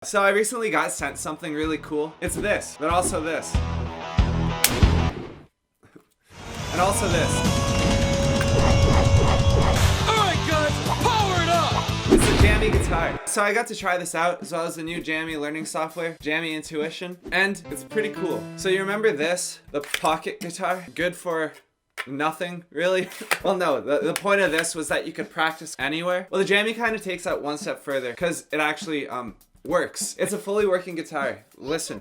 So I recently got sent something really cool. It's this, but also this. And also this. Alright guys, power it up! It's a Jammy Guitar. So I got to try this out, as well as the new Jammy learning software, Jammy In-tuition, and it's pretty cool. So you remember this, the pocket guitar? Good for nothing, really? Well, no, the point of this was that you could practice anywhere. Well, the Jammy kind of takes that one step further, because it actually works. It's a fully working guitar. Listen.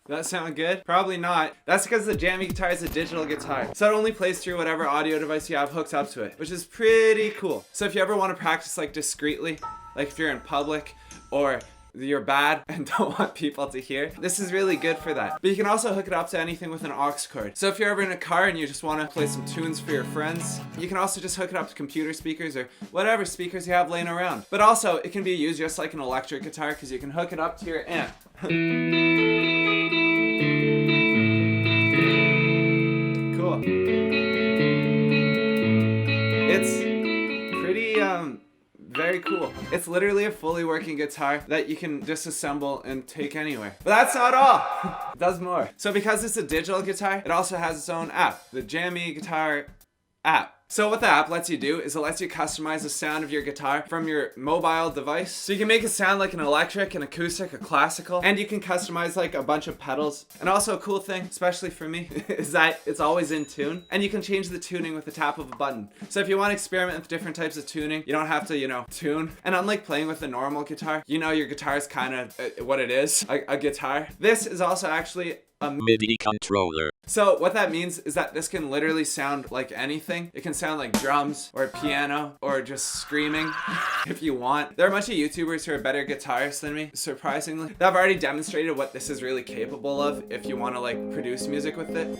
Does that sound good? Probably not. That's because the Jammy Guitar is a digital guitar. So it only plays through whatever audio device you have hooked up to it, which is pretty cool. So if you ever want to practice like discreetly, like if you're in public or you're bad and don't want people to hear, this is really good for that. But you can also hook it up to anything with an aux cord. So if you're ever in a car and you just want to play some tunes for your friends, you can also just hook it up to computer speakers or whatever speakers you have laying around. But also it can be used just like an electric guitar because you can hook it up to your amp. Cool. It's pretty very cool. It's literally a fully working guitar that you can disassemble and take anywhere. But that's not all. It does more. So because it's a digital guitar, it also has its own app, the Jammy Guitar app. So what the app lets you do is it lets you customize the sound of your guitar from your mobile device. So you can make it sound like an electric, an acoustic, a classical, and you can customize like a bunch of pedals. And also a cool thing, especially for me, is that it's always in tune, and you can change the tuning with the tap of a button. So if you want to experiment with different types of tuning, you don't have to, tune. And unlike playing with a normal guitar, your guitar is kind of what it is, a guitar. This is also actually a MIDI controller. So what that means is that this can literally sound like anything. It can sound like drums or piano or just screaming if you want. There are a bunch of YouTubers who are better guitarists than me, surprisingly, that have already demonstrated what this is really capable of if you want to like produce music with it.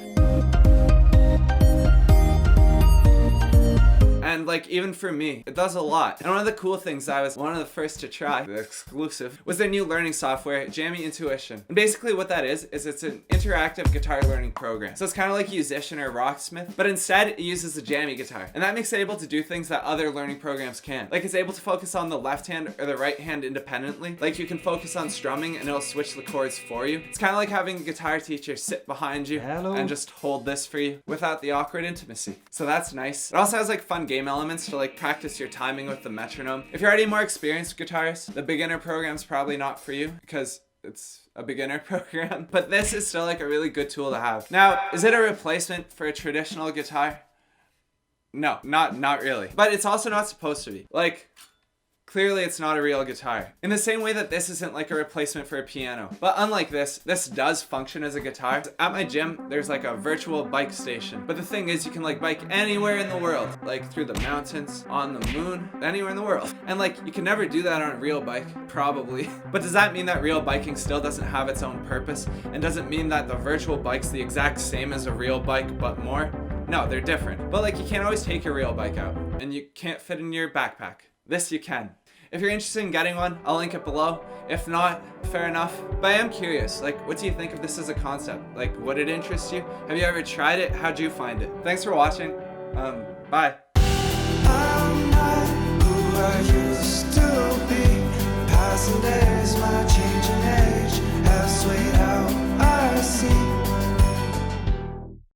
And like even for me, it does a lot. And one of the cool things I was one of the first to try, the exclusive, was their new learning software, Jammy In-tuition. And basically what that is it's an interactive guitar learning program. So it's kind of like YOUSICIAN or ROCKSMITH, but instead it uses the Jammy guitar. And that makes it able to do things that other learning programs can't. Like it's able to focus on the left hand or the right hand independently. Like you can focus on strumming and it'll switch the chords for you. It's kind of like having a guitar teacher sit behind you and just hold this for you without the awkward intimacy. So that's nice. It also has like fun game elements to like practice your timing with the metronome. If you're already more experienced guitarist, the beginner program's probably not for you because it's a beginner program, but this is still like a really good tool to have. Now, is it a replacement for a traditional guitar? No, not really. But it's also not supposed to be. Like, clearly it's not a real guitar. In the same way that this isn't like a replacement for a piano. But unlike this does function as a guitar. At my gym, there's like a virtual bike station. But the thing is, you can like bike anywhere in the world. Like through the mountains, on the moon, anywhere in the world. And like, you can never do that on a real bike, probably. But does that mean that real biking still doesn't have its own purpose? And does it mean that the virtual bike's the exact same as a real bike, but more? No, they're different. But like, you can't always take your real bike out. And you can't fit in your backpack. This you can. If you're interested in getting one, I'll link it below. If not, fair enough. But I am curious, like, what do you think of this as a concept? Like, would it interest you? Have you ever tried it? How'd you find it? Thanks for watching. Bye. I'm not who I used to be. Passing days, my changing age has swayed how I see.